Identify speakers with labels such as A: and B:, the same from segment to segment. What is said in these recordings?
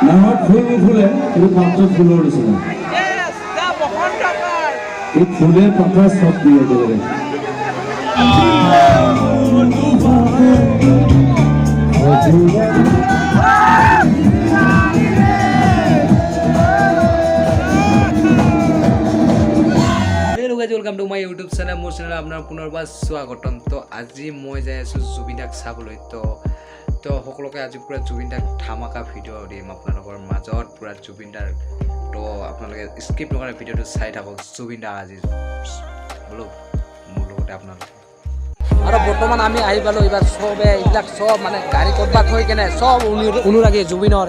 A: নাহত ফুল নুফুলে কিন্তু পাত্ৰত ফুলৰ নিচিনা এই ফুলে পাতা চব দিয়ে একেবাৰে
B: welcome to my YouTube channel मोर चैनल आपनार पुनर्बार स्वागतम। तो আজি মই যাই আছো জুবিন দাক চাবলৈ। তো সকলোকে আজি পুৰা জুবিন দাক ধামাকা ভিডিঅ' দিম আপোনালোকৰ মাজত পুৰা জুবিন দাৰ। তো আপোনালোকে স্কিপ নকৰে ভিডিঅ'টো চাই থাকক। জুবিন দা আজি বলো মোৰ লগতে আপোনালোকে আৰু বৰ্তমান আমি আহি পালো। এইবাৰ চবে এইবিলাক চব মানে গাড়ী ক'ৰবা থৈ কেনে চব অনুৰাগী জুবিনৰ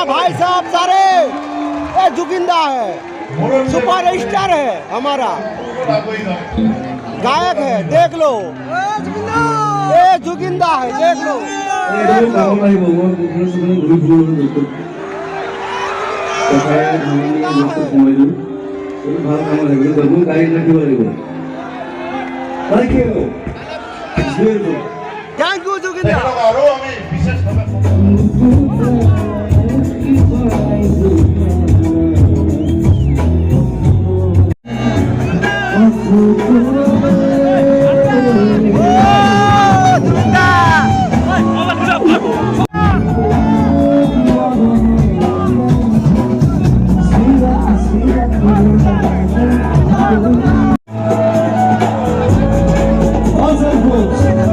C: भाई साहब सारे जुबिंदा है, सुपर स्टार है, हमारा गायक है, देख लो ये जुबिंदा है, देख लो।
A: তুমি ভাল কাম লাগিব তুমি গাড়ী ৰাখিব লাগিব Thank you. It's beautiful.
C: Thank you Zubeen da
D: আৰু আমি বিশেষভাৱে
A: Awesome folks.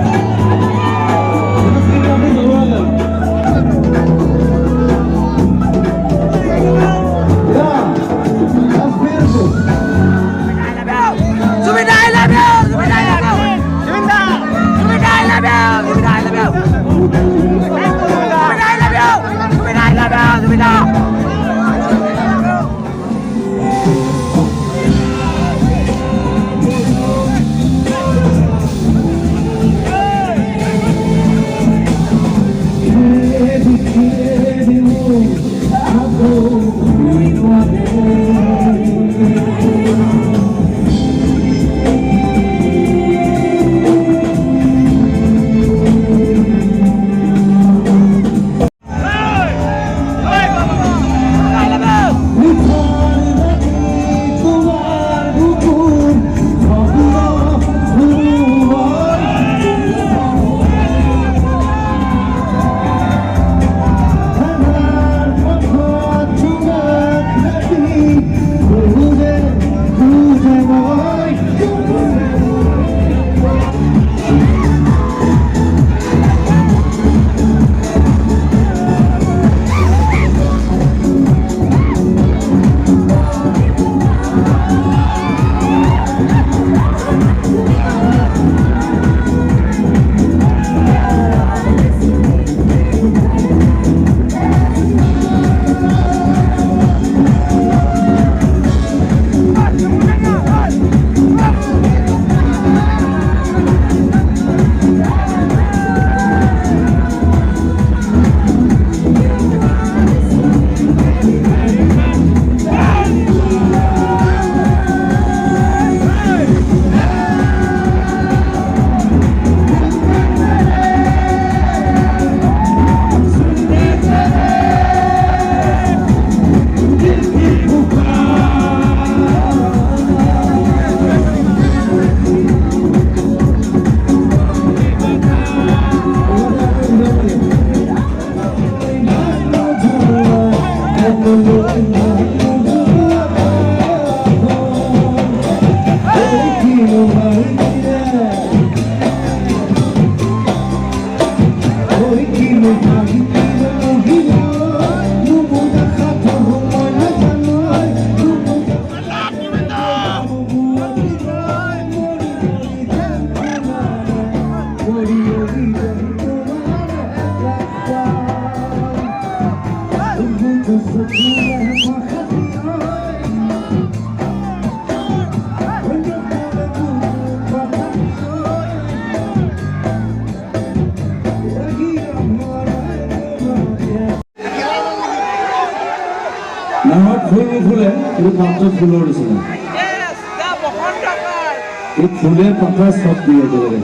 C: Zubeen da I love you Zubeen da I love you Zubeen da I love you Zubeen da I love you Zubeen da I love you Zubeen da
A: নাহত ফুল নুফুলে কিন্তু পাঁচজন ফুলৰ নিচিনা এই ফুলে পাতা চব দিয়ে একেবাৰে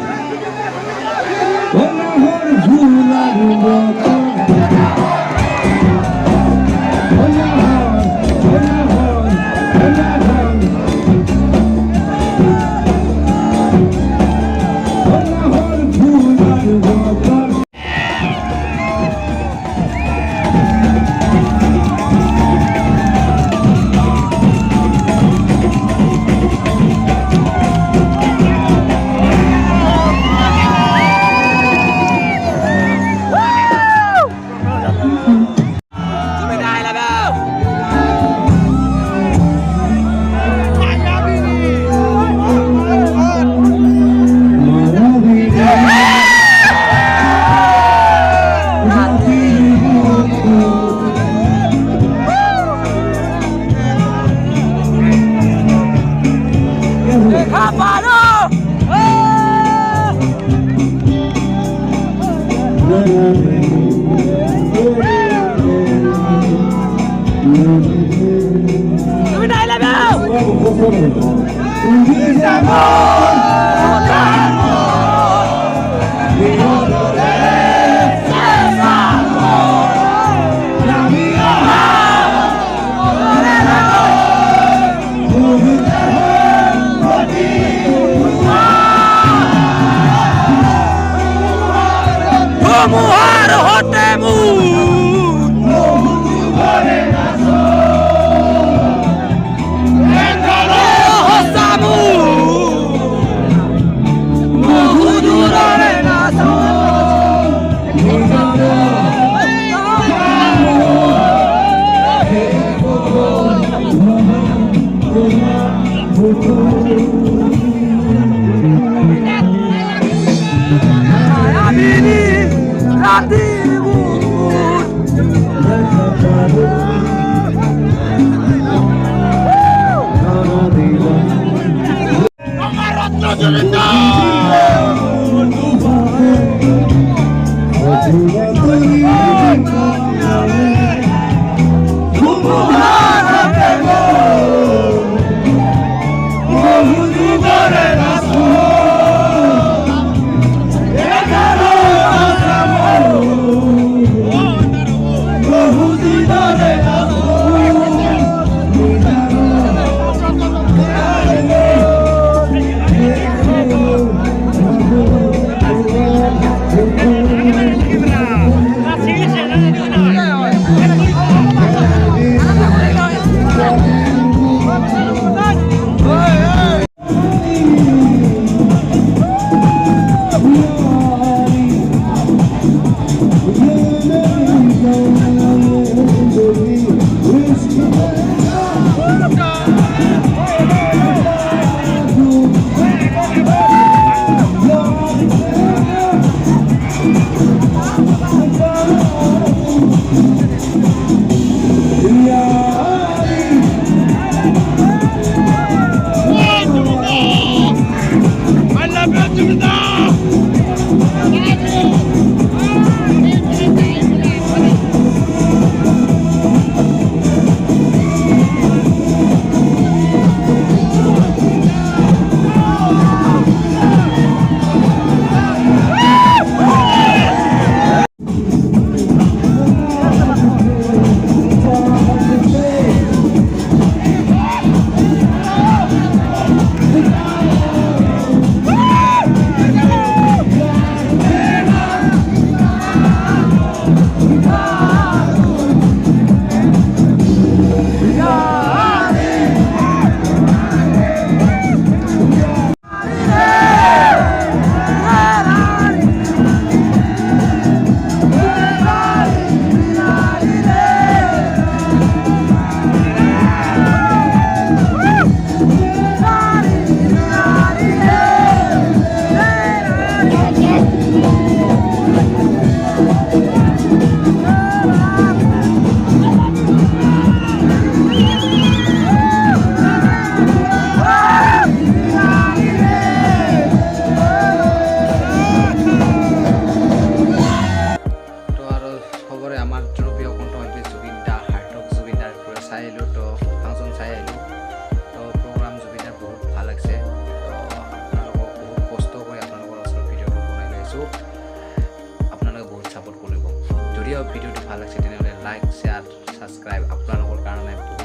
B: ভিডিওটো ভাল লাগিছে তেনেহ'লে লাইক শ্বেয়াৰ ছাবস্ক্ৰাইব আপোনালোকৰ কাৰণে